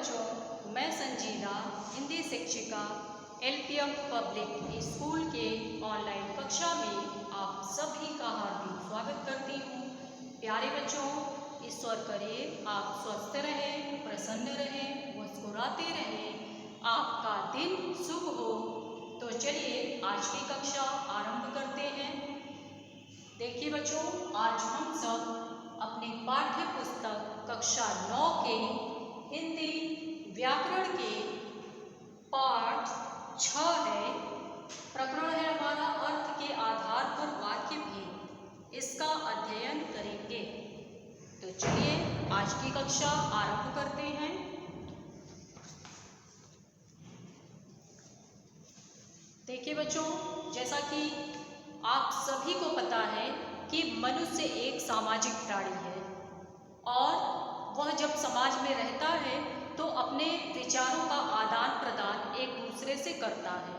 बच्चों, मैं संजीदा हिंदी शिक्षिका एलपीएम पब्लिक स्कूल के ऑनलाइन कक्षा में आप सभी का हार्दिक स्वागत करती हूँ। प्यारे बच्चों, ईश्वर करे आप स्वस्थ रहें, प्रसन्न रहें, मुस्कुराते रहें, आपका दिन शुभ हो। तो चलिए आज की कक्षा आरंभ करते हैं। देखिए बच्चों, आज हम सब अपनी पाठ्य पुस्तक कक्षा 9 के हिंदी व्याकरण के पाठ 6 है, प्रकरण है हमारा अर्थ के आधार पर वाक्य भेद, इसका अध्ययन करेंगे। तो चलिए आज की कक्षा आरंभ करते हैं। देखिए बच्चों, जैसा कि आप सभी को पता है कि मनुष्य एक सामाजिक प्राणी है और वह जब समाज में रहता है तो अपने विचारों का आदान प्रदान एक दूसरे से करता है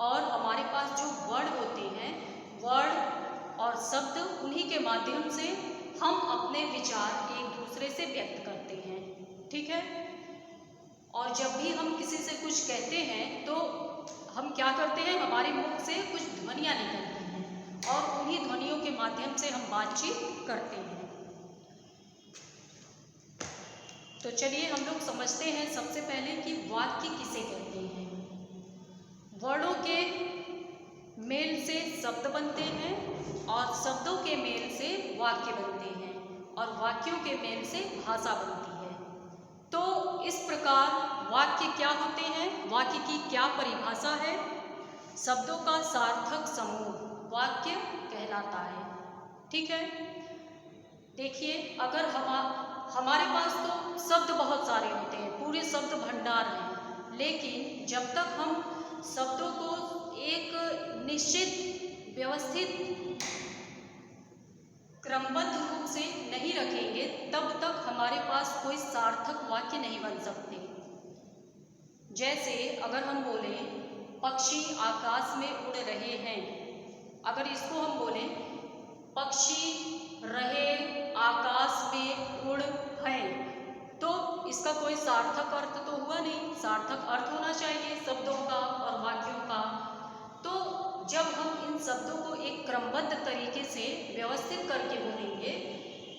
और हमारे पास जो वर्ड होते हैं, वर्ड और शब्द, उन्हीं के माध्यम से हम अपने विचार एक दूसरे से व्यक्त करते हैं। ठीक है। और जब भी हम किसी से कुछ कहते हैं तो हम क्या करते हैं, हमारे मुख से कुछ ध्वनियाँ निकलती हैं और उन्हीं ध्वनियों के माध्यम से हम बातचीत करते हैं। तो चलिए हम लोग समझते हैं सबसे पहले कि वाक्य किसे कहते हैं। वर्णों के मेल से शब्द बनते हैं और शब्दों के मेल से वाक्य बनते हैं और वाक्यों के मेल से भाषा बनती है। तो इस प्रकार वाक्य क्या होते हैं, वाक्य की क्या परिभाषा है। शब्दों का सार्थक समूह वाक्य कहलाता है। ठीक है। देखिए, अगर हमारे पास तो शब्द बहुत सारे होते हैं, पूरे शब्द भंडार हैं, लेकिन जब तक हम शब्दों को एक निश्चित व्यवस्थित क्रमबद्ध रूप से नहीं रखेंगे तब तक हमारे पास कोई सार्थक वाक्य नहीं बन सकते। जैसे अगर हम बोलें पक्षी आकाश में उड़ रहे हैं, अगर इसको हम बोलें पक्षी रहे आकाश में उड़ हैं, तो इसका कोई सार्थक अर्थ तो हुआ नहीं। सार्थक अर्थ होना चाहिए शब्दों का और वाक्यों का। तो जब हम इन शब्दों को एक क्रमबद्ध तरीके से व्यवस्थित करके बोलेंगे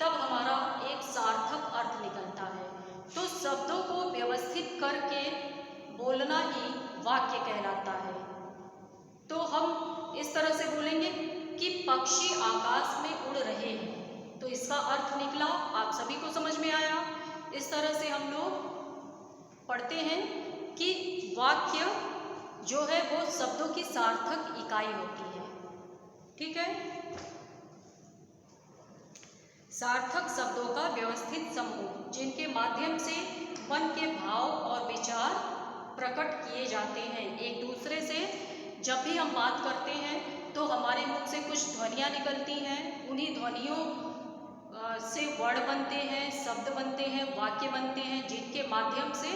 तब हमारा एक सार्थक अर्थ निकलता है। तो शब्दों को व्यवस्थित करके बोलना ही वाक्य कहलाता है। तो हम इस तरह से बोलेंगे कि पक्षी आकाश में उड़ रहे हैं, तो इसका अर्थ निकला, आप सभी को समझ में आया। इस तरह से हम लोग पढ़ते हैं कि वाक्य जो है वो शब्दों की सार्थक इकाई होती है। ठीक है। सार्थक शब्दों का व्यवस्थित समूह जिनके माध्यम से मन के भाव और विचार प्रकट किए जाते हैं। एक दूसरे से जब भी हम बात करते हैं तो हमारे मुख से कुछ ध्वनियाँ निकलती हैं, उन्हीं ध्वनियों से वर्ड बनते हैं, शब्द बनते हैं, वाक्य बनते हैं, जिनके माध्यम से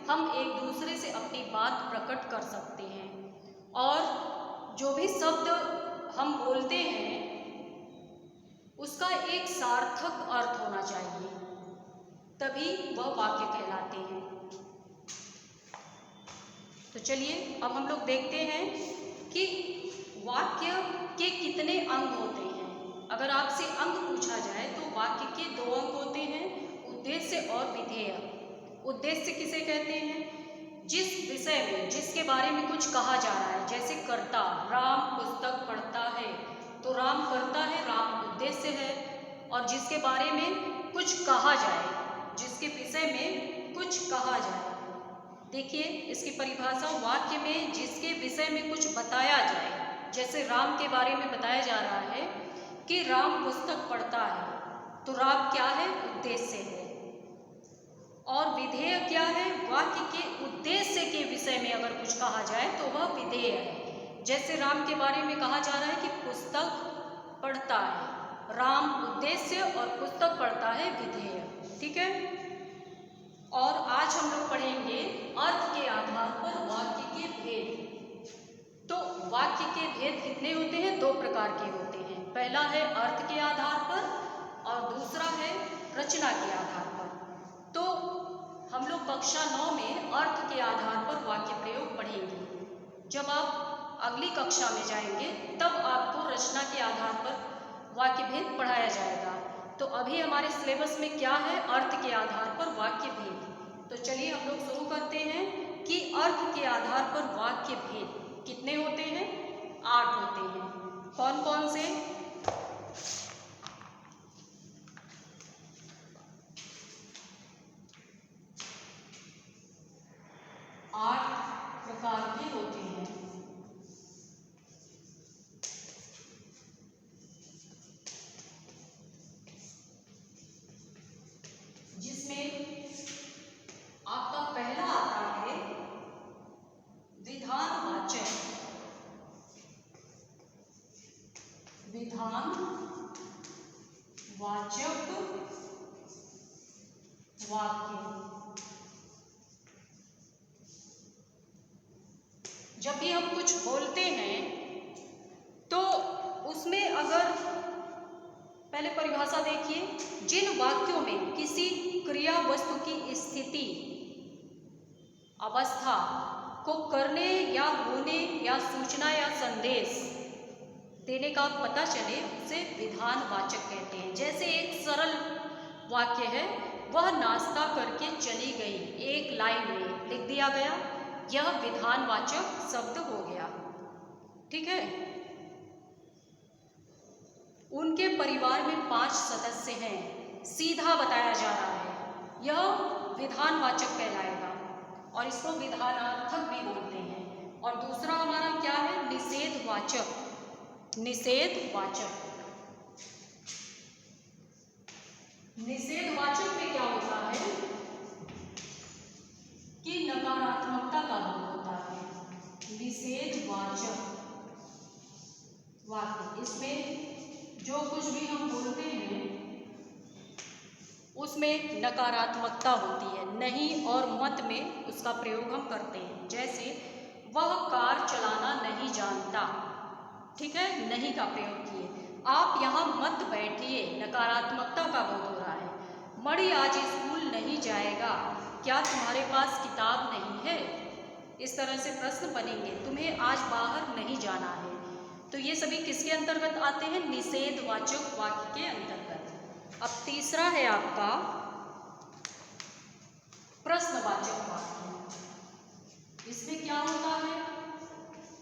हम एक दूसरे से अपनी बात प्रकट कर सकते हैं। और जो भी शब्द हम बोलते हैं उसका एक सार्थक अर्थ होना चाहिए, तभी वह वाक्य कहलाते हैं। तो चलिए अब हम लोग देखते हैं कि वाक्य के कितने अंग होते हैं। अगर आपसे अंग पूछा जाए तो वाक्य के 2 अंग होते हैं, उद्देश्य और विधेय। उद्देश्य किसे कहते हैं, जिस विषय में, जिसके बारे में कुछ कहा जा रहा है। जैसे कर्ता, राम पुस्तक पढ़ता है, तो राम करता है, राम उद्देश्य है। और जिसके बारे में कुछ कहा जाए, जिसके विषय में कुछ कहा जाए। देखिए इसकी परिभाषा, वाक्य में जिसके विषय में कुछ बताया जाए। जैसे राम के बारे में बताया जा रहा है कि राम पुस्तक पढ़ता है, तो राम क्या है, उद्देश्य है। और विधेय क्या है, वाक्य के उद्देश्य के विषय में अगर कुछ कहा जाए तो वह विधेय है। जैसे राम के बारे में कहा जा रहा है कि पुस्तक पढ़ता है, राम उद्देश्य और पुस्तक पढ़ता है विधेय। ठीक है। और आज हम लोग पढ़ेंगे अर्थ के आधार पर वाक्य के भेद। तो वाक्य के भेद कितने होते हैं, 2 प्रकार के होते हैं। पहला है अर्थ के आधार पर और दूसरा है रचना के आधार पर। तो हम लोग कक्षा 9 में अर्थ के आधार पर वाक्य प्रयोग पढ़ेंगे। जब आप अगली कक्षा में जाएंगे तब आपको रचना के आधार पर वाक्य भेद पढ़ाया जाएगा। तो अभी हमारे सिलेबस में क्या है? अर्थ के आधार पर वाक्य भेद। तो चलिए हम लोग शुरू करते हैं कि अर्थ के आधार पर वाक्य भेद कितने होते हैं? 8 होते हैं। कौन कौन से? प्रकार के होते हैं, जिसमें आपका पहला आता है विधानवाचक। विधानवाचक वाक्य। जब भी हम कुछ बोलते हैं तो उसमें अगर पहले परिभाषा देखिए, जिन वाक्यों में किसी क्रिया वस्तु की स्थिति अवस्था को करने या होने या सूचना या संदेश देने का पता चले उसे विधानवाचक कहते हैं। जैसे एक सरल वाक्य है, वह नाश्ता करके चली गई, एक लाइन में लिख दिया गया, यह विधानवाचक शब्द हो गया। ठीक है। उनके परिवार में 5 सदस्य हैं, सीधा बताया जा रहा है, यह विधानवाचक कहलाएगा और इसको विधानार्थक भी बोलते हैं। और दूसरा हमारा क्या है? निषेधवाचक। निषेधवाचक। निषेधवाचक में क्या होता है कि नकारात्मकता का बोध होता है। निषेधवाचक वाक्य, इसमें जो कुछ भी हम बोलते हैं उसमें नकारात्मकता होती है, नहीं और मत में उसका प्रयोग हम करते हैं। जैसे वह कार चलाना नहीं जानता, ठीक है, नहीं का प्रयोग किए। आप यहाँ मत बैठिए, नकारात्मकता का बोध हो रहा है। मणि आज स्कूल नहीं जाएगा, क्या तुम्हारे पास किताब नहीं है? इस तरह से प्रश्न बनेंगे, तुम्हें आज बाहर नहीं जाना है। तो ये सभी किसके अंतर्गत आते हैं? निषेधवाचक वाक्य के अंतर्गत। अब तीसरा है आपका प्रश्नवाचक वाक्य। इसमें क्या होता है?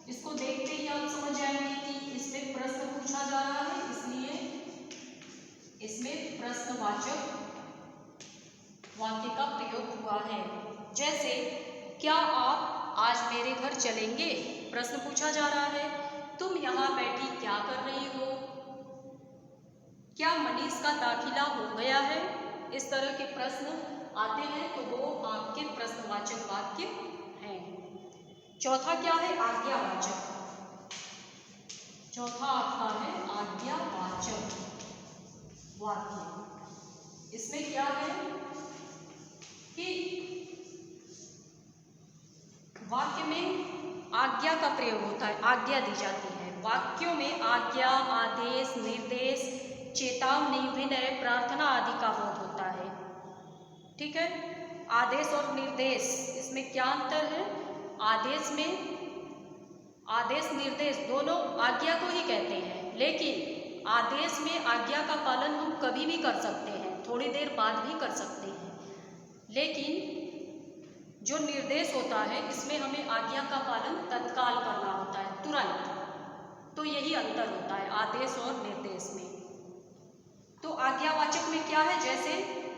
इसको देखते ही आप समझ जाएंगे कि इसमें प्रश्न पूछा जा रहा है, इसलिए इसमें प्रश्नवाचक वाक्य का प्रयोग हुआ है। जैसे क्या आप आज मेरे घर चलेंगे? प्रश्न पूछा जा रहा है। तुम यहाँ बैठी क्या कर रही हो? क्या मनीष का दाखिला हो गया है? इस तरह के प्रश्न आते हैं तो वो आपके प्रश्नवाचक वाक्य हैं। चौथा क्या है? आज्ञावाचक। चौथा आपका है आज्ञावाचक वाक्य। इसमें क्या है कि वाक्य में आज्ञा का प्रयोग होता है, आज्ञा दी जाती है। वाक्यों में आज्ञा, आदेश, निर्देश, चेतावनी, विनय, प्रार्थना आदि का बोध होता है। ठीक है। आदेश और निर्देश, इसमें क्या अंतर है? आदेश में आदेश निर्देश दोनों आज्ञा को ही कहते हैं, लेकिन आदेश में आज्ञा का पालन हम कभी भी कर सकते हैं, थोड़ी देर बाद भी कर सकते हैं। लेकिन जो निर्देश होता है इसमें हमें आज्ञा का पालन तत्काल करना होता है, तुरंत। तो यही अंतर होता है आदेश और निर्देश में। तो आज्ञावाचक में क्या है? जैसे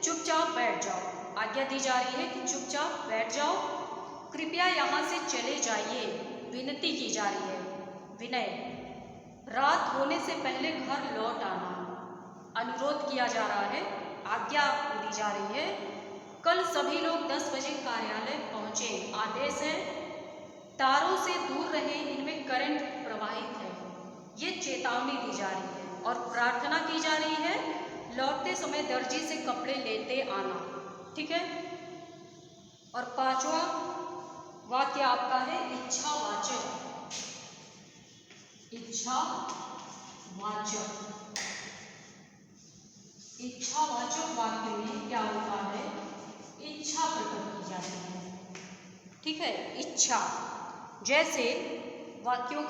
चुपचाप बैठ जाओ, आज्ञा दी जा रही है कि चुपचाप बैठ जाओ। कृपया यहाँ से चले जाइए, विनती की जा रही है, विनय। रात होने से पहले घर लौट आना, अनुरोध किया जा रहा है, आज्ञा दी जा रही है। कल सभी लोग 10 बजे कार्यालय पहुँचे, आदेश है। तारों से दूर रहे, इनमें करंट प्रवाहित है, ये चेतावनी दी जा रही है। और प्रार्थना की जा रही है, लौटते समय दर्जी से कपड़े लेते आना। ठीक है। और पांचवा वाक्य आपका है इच्छावाचक। इच्छावाचक। इच्छावाचक वाक्य में क्या होता है? इच्छा प्रकट की जाती है। ठीक है, इच्छा। जैसे वाक्यों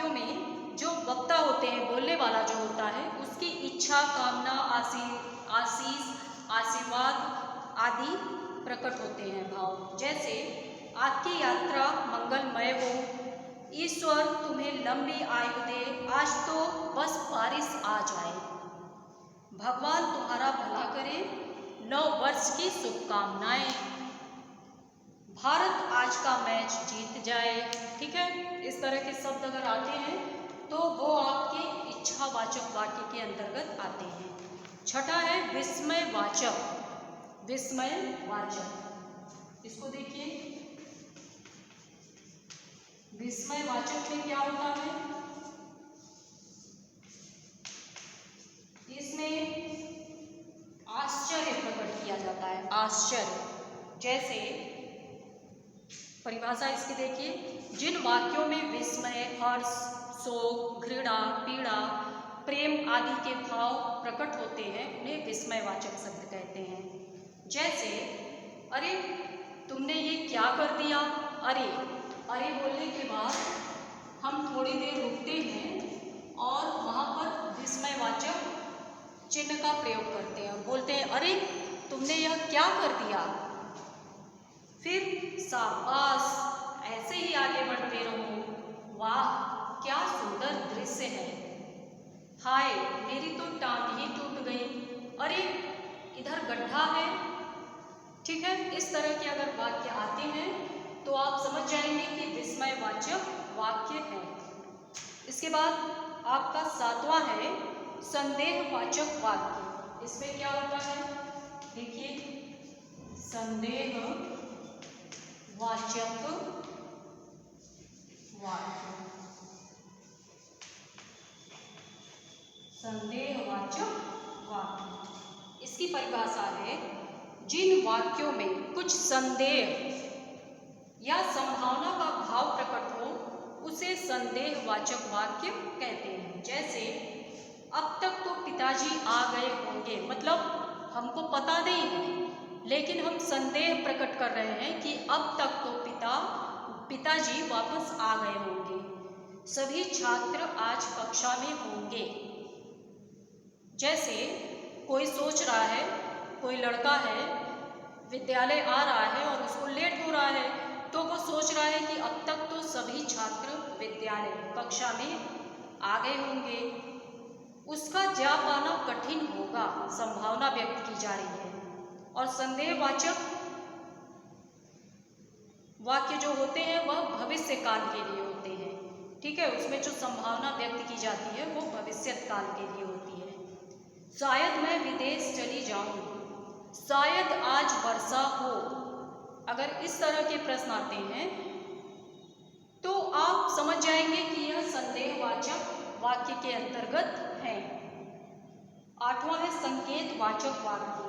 में जो वक्ता होते हैं, बोलने वाला जो होता है, उसकी इच्छा, कामना, आशीष, आशीर्वाद आदि प्रकट होते हैं भाव। जैसे आपकी यात्रा मंगलमय हो, ईश्वर तुम्हें लंबी आयु दे, आज तो बस बारिश आ जाए, भगवान तुम्हारा भला करे, नव वर्ष की शुभकामनाएं, भारत आज का मैच जीत जाए। ठीक है, इस तरह के शब्द अगर आते हैं तो वो आपके इच्छावाचक वाक्य के अंतर्गत आते हैं। छठा है विस्मयवाचक। विस्मयवाचक, इसको देखिए, विस्मयवाचक में क्या होता है, इसमें आश्चर्य प्रकट किया जाता है, आश्चर्य। जैसे परिभाषा इसकी देखिए, जिन वाक्यों में विस्मय, हर्ष, शोक, घृणा, पीड़ा, प्रेम आदि के भाव प्रकट होते हैं उन्हें विस्मयवाचक शब्द कहते हैं। जैसे अरे तुमने ये क्या कर दिया, अरे बोलने के बाद हम थोड़ी देर रुकते हैं और वहाँ पर विस्मयवाचक चिन्ह का प्रयोग करते हैं और बोलते हैं अरे तुमने यह क्या कर दिया। फिर शाबाश, ऐसे ही आगे बढ़ते रहो, वाह क्या सुंदर दृश्य है, हाय मेरी तो टांग ही टूट गई, अरे इधर गड्ढा है। ठीक है, इस तरह के अगर वाक्य आते हैं तो आप समझ जाएंगे कि विस्मयवाचक वाक्य है। इसके बाद आपका सातवां है संदेहवाचक वाक्य। इसमें क्या होता है, देखिए, संदेहवाचक वाक्य, संदेहवाचक वाक्य, इसकी परिभाषा है जिन वाक्यों में कुछ संदेह या संभावना का भाव प्रकट हो उसे संदेहवाचक वाक्य कहते हैं। जैसे अब तक तो पिताजी आ गए होंगे, मतलब हमको पता नहीं है लेकिन हम संदेह प्रकट कर रहे हैं कि अब तक तो पिताजी वापस आ गए होंगे, सभी छात्र आज कक्षा में होंगे। जैसे कोई सोच रहा है, कोई लड़का है विद्यालय आ रहा है और उसको लेट हो रहा है, तो वो सोच रहा है कि अब तक तो सभी छात्र विद्यालय कक्षा में आ गए होंगे, उसका जा पाना कठिन होगा, संभावना व्यक्त की जा रही है। और संदेहवाचक वाक्य जो होते हैं वह भविष्य काल के लिए होते हैं। ठीक है, उसमें जो संभावना व्यक्त की जाती है वो भविष्य काल के लिए होती है। शायद मैं विदेश चली जाऊं, शायद आज वर्षा हो। अगर इस तरह के प्रश्न आते हैं तो आप समझ जाएंगे कि यह संदेहवाचक वाक्य के अंतर्गत है। आठवां है संकेतवाचक वाक्य।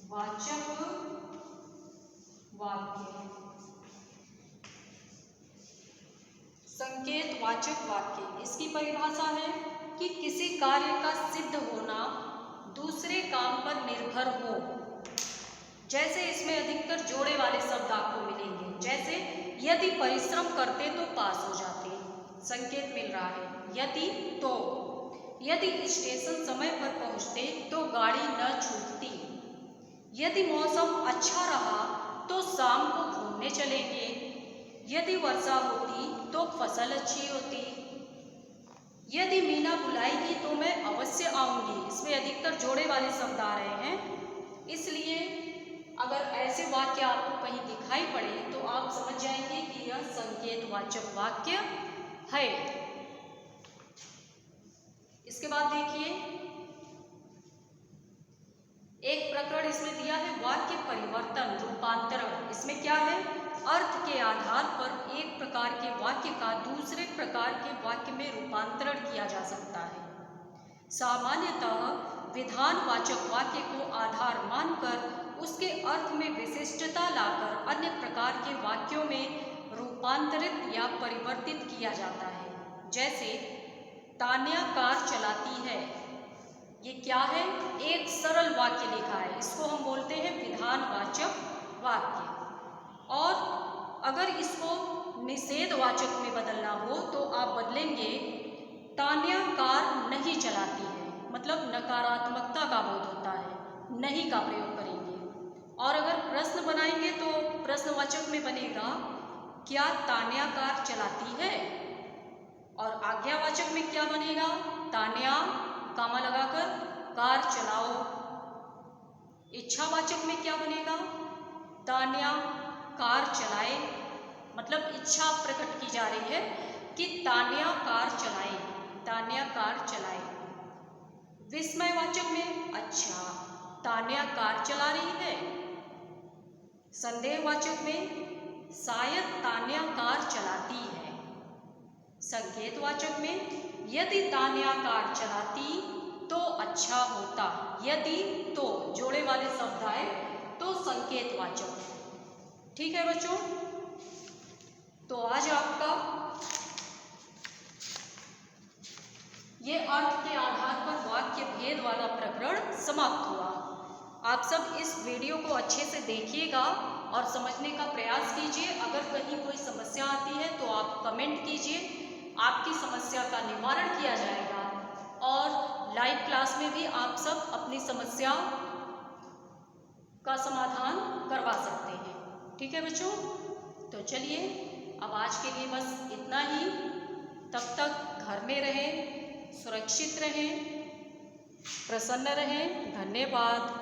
संकेतवाचक वाक्य, संकेतवाचक वाक्य, इसकी परिभाषा है कि किसी कार्य का सिद्ध होना दूसरे काम पर निर्भर हो। जैसे इसमें अधिकतर जोड़े वाले शब्द आपको मिलेंगे। जैसे यदि परिश्रम करते तो पास हो जाते, संकेत मिल रहा है। यदि तो, यदि स्टेशन समय पर पहुंचते तो गाड़ी न छूटती, यदि मौसम अच्छा रहा तो शाम को घूमने चलेंगे, यदि वर्षा होती तो फसल अच्छी होती, यदि मीना बुलाएगी तो मैं अवश्य आऊंगी। इसमें अधिकतर जोड़े वाले शब्द आ रहे हैं, इसलिए अगर ऐसे वाक्य आपको कहीं दिखाई पड़े तो आप समझ जाएंगे कि यह संकेतवाचक वाक्य है। इसके बाद देखिए, एक प्रकरण इसमें दिया है वाक्य परिवर्तन, रूपांतरण। इसमें क्या है, अर्थ के आधार पर एक प्रकार के वाक्य का दूसरे प्रकार के वाक्य में रूपांतरण किया जा सकता है। सामान्यतः विधानवाचक वाक्य को आधार मानकर उसके अर्थ में विशिष्टता लाकर अन्य प्रकार के वाक्यों में रूपांतरित या परिवर्तित किया जाता है। जैसे तान्या कार चलाती है। ये क्या है? एक सरल वाक्य लिखा है, इसको हम बोलते हैं विधानवाचक वाक्य। और अगर इसको निषेधवाचक में बदलना हो तो आप बदलेंगे तान्या कार नहीं चलाती है, मतलब नकारात्मकता का बोध होता है, नहीं का प्रयोग करेंगे। और अगर प्रश्न बनाएंगे तो प्रश्नवाचक में बनेगा क्या तान्या कार चलाती है। और आज्ञावाचक में क्या बनेगा? तान्या कामा लगाकर कार चलाओ। इच्छावाचक में क्या बनेगा? तान्या कार चलाए, मतलब इच्छा प्रकट की जा रही है कि तान्या कार चलाए, तान्या कार चलाए। विस्मयवाचक में अच्छा तान्या कार चला रही है। संदेहवाचक में शायद तान्या कार चलाती है। संकेतवाचक में यदि तान्या कार चलाती तो अच्छा होता, यदि तो जोड़े वाले शब्द आए तो संकेतवाचक। ठीक है बच्चों, तो आज आपका ये अर्थ के आधार पर वाक्य भेद वाला प्रकरण समाप्त हुआ। आप सब इस वीडियो को अच्छे से देखिएगा और समझने का प्रयास कीजिए। अगर कहीं कोई समस्या आती है तो आप कमेंट कीजिए, आपकी समस्या का निवारण किया जाएगा। और लाइव क्लास में भी आप सब अपनी समस्या का समाधान करवा सकते हैं। ठीक है बच्चों, तो चलिए अब आज के लिए बस इतना ही। तब तक घर में रहें, सुरक्षित रहें, प्रसन्न रहें। धन्यवाद।